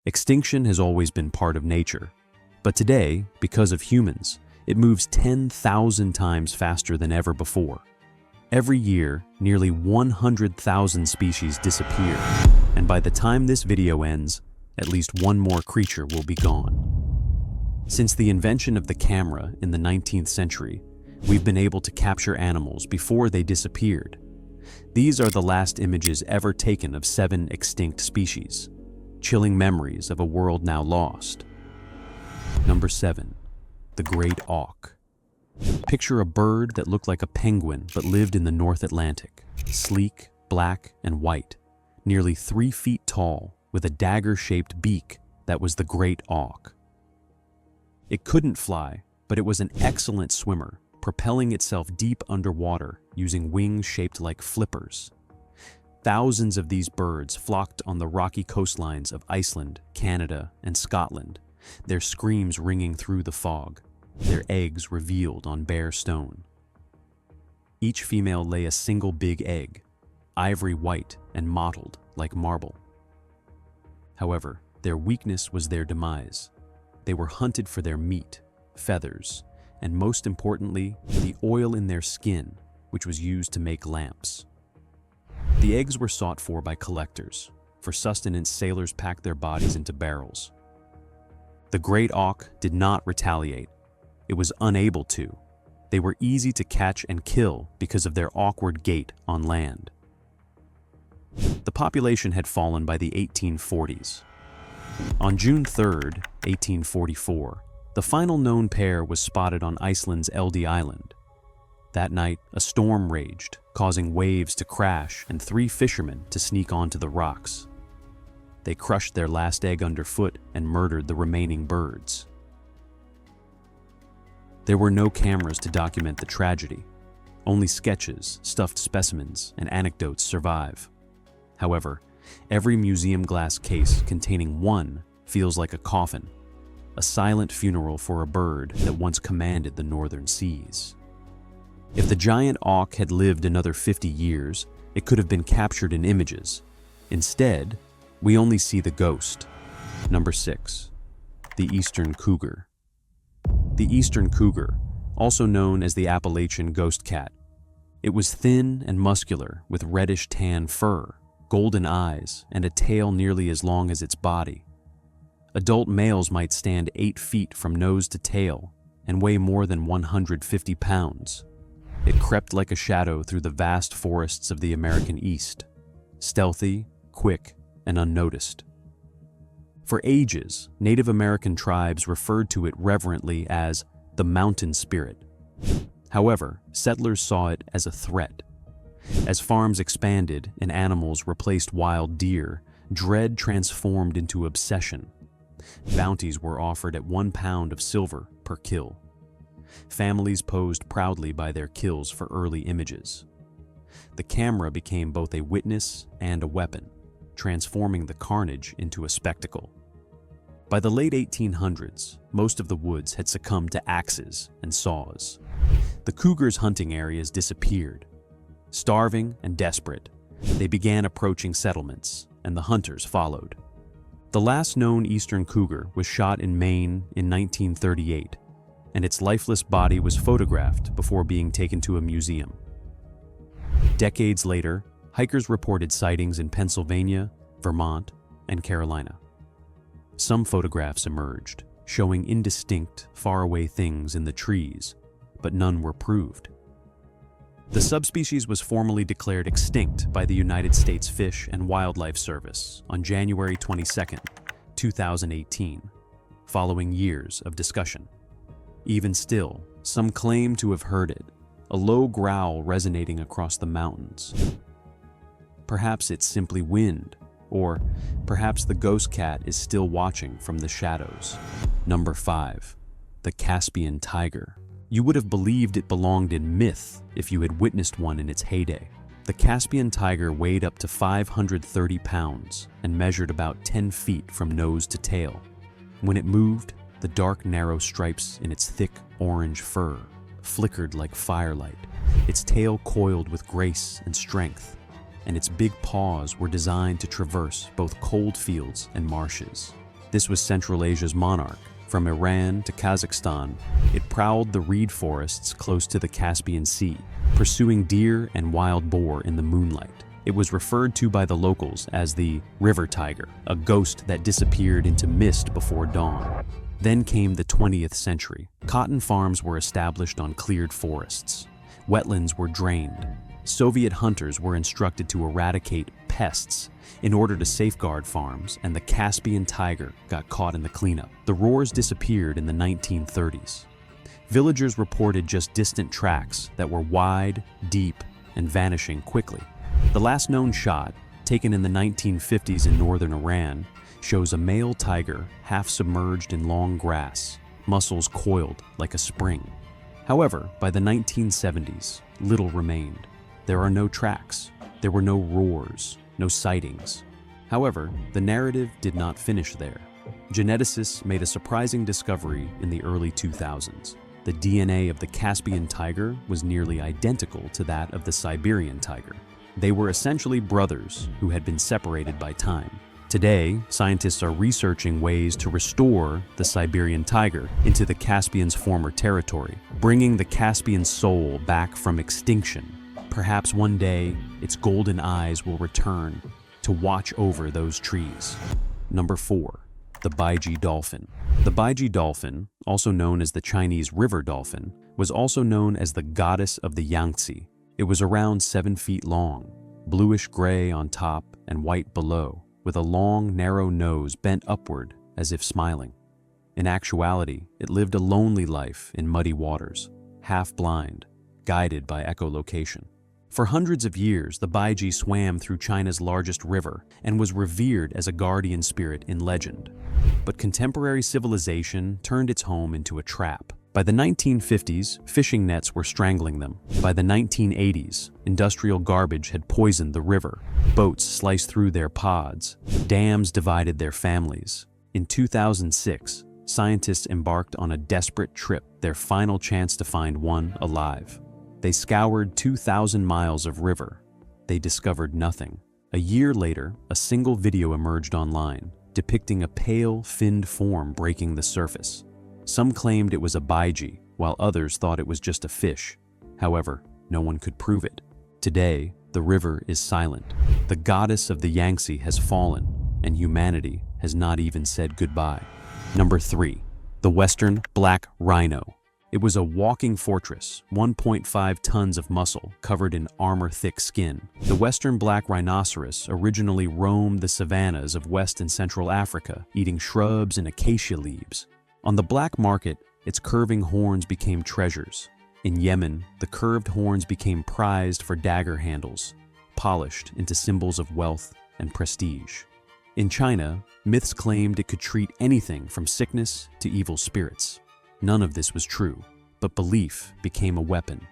Extinction has always been part of nature, but today, because of humans, it moves 10,000 times faster than ever before. Every year, nearly 100,000 species disappear, and by the time this video ends, at least one more creature will be gone. Since the invention of the camera in the 19th century, we've been able to capture animals before they disappeared. These are the last images ever taken of 7 extinct species, chilling memories of a world now lost. Number 7. The Great Auk. Picture a bird that looked like a penguin but lived in the North Atlantic, sleek, black, and white, nearly 3 feet tall, with a dagger-shaped beak that was the Great Auk. It couldn't fly, but it was an excellent swimmer, propelling itself deep underwater using wings shaped like flippers. Thousands of these birds flocked on the rocky coastlines of Iceland, Canada, and Scotland, their screams ringing through the fog, their eggs revealed on bare stone. Each female lay a single big egg, ivory white and mottled like marble. However, their weakness was their demise. They were hunted for their meat, feathers, and most importantly, the oil in their skin, which was used to make lamps. The eggs were sought for by collectors. For sustenance, sailors packed their bodies into barrels. The Great Auk did not retaliate. It was unable to. They were easy to catch and kill because of their awkward gait on land. The population had fallen by the 1840s. On June 3, 1844, the final known pair was spotted on Iceland's Eldey Island. That night, a storm raged, causing waves to crash and 3 fishermen to sneak onto the rocks. They crushed their last egg underfoot and murdered the remaining birds. There were no cameras to document the tragedy. Only sketches, stuffed specimens, and anecdotes survive. However, every museum glass case containing one feels like a coffin, a silent funeral for a bird that once commanded the northern seas. If the giant auk had lived another 50 years, it could have been captured in images. Instead, we only see the ghost. Number 6. The Eastern Cougar. The Eastern Cougar, also known as the Appalachian ghost cat. It was thin and muscular with reddish-tan fur, golden eyes, and a tail nearly as long as its body. Adult males might stand 8 feet from nose to tail and weigh more than 150 pounds. It crept like a shadow through the vast forests of the American East, stealthy, quick, and unnoticed. For ages, Native American tribes referred to it reverently as the mountain spirit. However, settlers saw it as a threat. As farms expanded and animals replaced wild deer, dread transformed into obsession. Bounties were offered at 1 pound of silver per kill. Families posed proudly by their kills for early images. The camera became both a witness and a weapon, transforming the carnage into a spectacle. By the late 1800s, most of the woods had succumbed to axes and saws. The cougars' hunting areas disappeared. Starving and desperate, they began approaching settlements, and the hunters followed. The last known eastern cougar was shot in Maine in 1938, and its lifeless body was photographed before being taken to a museum. Decades later, hikers reported sightings in Pennsylvania, Vermont, and Carolina. Some photographs emerged, showing indistinct, faraway things in the trees, but none were proved. The subspecies was formally declared extinct by the United States Fish and Wildlife Service on January 22, 2018, following years of discussion. Even still, some claim to have heard it, a low growl resonating across the mountains. Perhaps it's simply wind, or perhaps the ghost cat is still watching from the shadows. Number 5. The Caspian Tiger. You would have believed it belonged in myth if you had witnessed one in its heyday. The Caspian tiger weighed up to 530 pounds and measured about 10 feet from nose to tail. When it moved, the dark, narrow stripes in its thick orange fur flickered like firelight. Its tail coiled with grace and strength, and its big paws were designed to traverse both cold fields and marshes. This was Central Asia's monarch. From Iran to Kazakhstan, it prowled the reed forests close to the Caspian Sea, pursuing deer and wild boar in the moonlight. It was referred to by the locals as the river tiger, a ghost that disappeared into mist before dawn. Then came the 20th century. Cotton farms were established on cleared forests. Wetlands were drained. Soviet hunters were instructed to eradicate pests in order to safeguard farms, and the Caspian tiger got caught in the cleanup. The roars disappeared in the 1930s. Villagers reported just distant tracks that were wide, deep, and vanishing quickly. The last known shot, taken in the 1950s in northern Iran, shows a male tiger half submerged in long grass, muscles coiled like a spring. However, by the 1970s, little remained. There are no tracks. There were no roars, no sightings. However, the narrative did not finish there. Geneticists made a surprising discovery in the early 2000s. The DNA of the Caspian tiger was nearly identical to that of the Siberian tiger. They were essentially brothers who had been separated by time. Today, scientists are researching ways to restore the Siberian tiger into the Caspian's former territory, bringing the Caspian soul back from extinction. Perhaps one day, its golden eyes will return to watch over those trees. Number 4. The Baiji dolphin. The Baiji dolphin, also known as the Chinese river dolphin, was also known as the goddess of the Yangtze. It was around 7 feet long, bluish-gray on top and white below, with a long, narrow nose bent upward as if smiling. In actuality, it lived a lonely life in muddy waters, half-blind, guided by echolocation. For hundreds of years, the Baiji swam through China's largest river and was revered as a guardian spirit in legend. But contemporary civilization turned its home into a trap. By the 1950s, fishing nets were strangling them. By the 1980s, industrial garbage had poisoned the river. Boats sliced through their pods. Dams divided their families. In 2006, scientists embarked on a desperate trip, their final chance to find one alive. They scoured 2,000 miles of river. They discovered nothing. A year later, a single video emerged online, depicting a pale, finned form breaking the surface. Some claimed it was a Baiji, while others thought it was just a fish. However, no one could prove it. Today, the river is silent. The goddess of the Yangtze has fallen, and humanity has not even said goodbye. Number 3. The Western Black Rhino. It was a walking fortress, 1.5 tons of muscle covered in armor-thick skin. The Western black rhinoceros originally roamed the savannas of West and Central Africa, eating shrubs and acacia leaves. On the black market, its curving horns became treasures. In Yemen, the curved horns became prized for dagger handles, polished into symbols of wealth and prestige. In China, myths claimed it could treat anything from sickness to evil spirits. None of this was true, but belief became a weapon.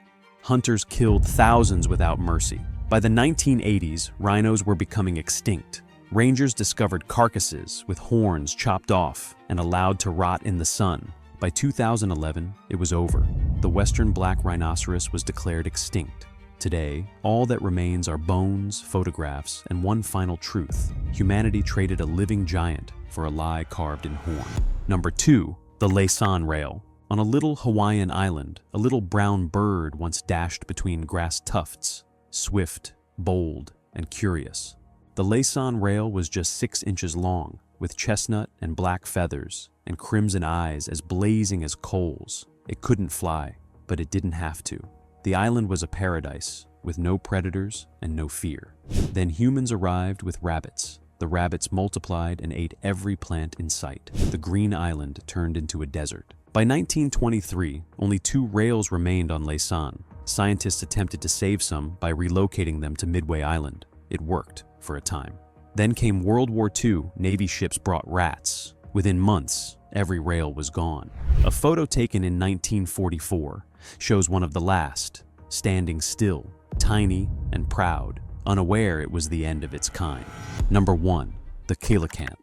Hunters killed thousands without mercy. By the 1980s, rhinos were becoming extinct. Rangers discovered carcasses with horns chopped off and allowed to rot in the sun. By 2011, it was over. The Western black rhinoceros was declared extinct. Today, all that remains are bones, photographs, and one final truth. Humanity traded a living giant for a lie carved in horn. Number 2. The Laysan Rail. On a little Hawaiian island, a little brown bird once dashed between grass tufts, swift, bold, and curious. The Laysan Rail was just 6 inches long, with chestnut and black feathers and crimson eyes as blazing as coals. It couldn't fly, but it didn't have to. The island was a paradise, with no predators and no fear. Then humans arrived with rabbits. The rabbits multiplied and ate every plant in sight. The green island turned into a desert. By 1923, only 2 rails remained on Laysan. Scientists attempted to save some by relocating them to Midway Island. It worked for a time. Then came World War II. Navy ships brought rats. Within months, every rail was gone. A photo taken in 1944 shows one of the last, standing still, tiny and proud, unaware it was the end of its kind. Number 1. The Coelacanth.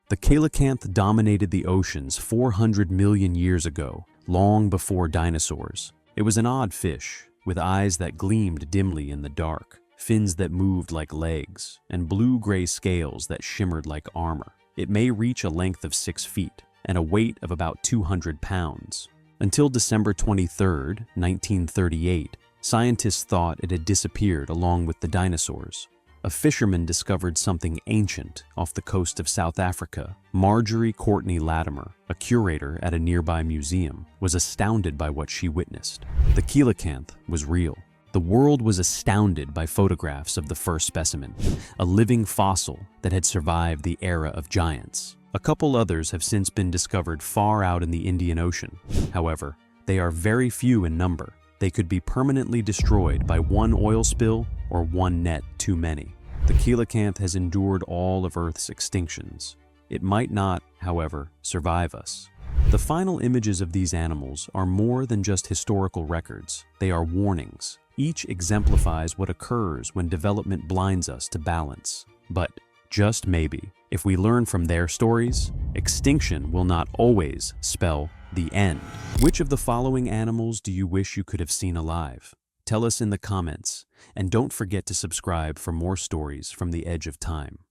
The Coelacanth dominated the oceans 400 million years ago, long before dinosaurs. It was an odd fish, with eyes that gleamed dimly in the dark, fins that moved like legs, and blue-gray scales that shimmered like armor. It may reach a length of 6 feet and a weight of about 200 pounds. Until December 23, 1938, scientists thought it had disappeared along with the dinosaurs. A fisherman discovered something ancient off the coast of South Africa. Marjorie Courtney Latimer, a curator at a nearby museum, was astounded by what she witnessed. The coelacanth was real. The world was astounded by photographs of the first specimen, a living fossil that had survived the era of giants. A couple others have since been discovered far out in the Indian Ocean. However, they are very few in number. They could be permanently destroyed by one oil spill or one net too many. The coelacanth has endured all of Earth's extinctions. It might not, however, survive us. The final images of these animals are more than just historical records. They are warnings. Each exemplifies what occurs when development blinds us to balance. But, just maybe, if we learn from their stories, extinction will not always spell the end. Which of the following animals do you wish you could have seen alive? Tell us in the comments, and don't forget to subscribe for more stories from the edge of time.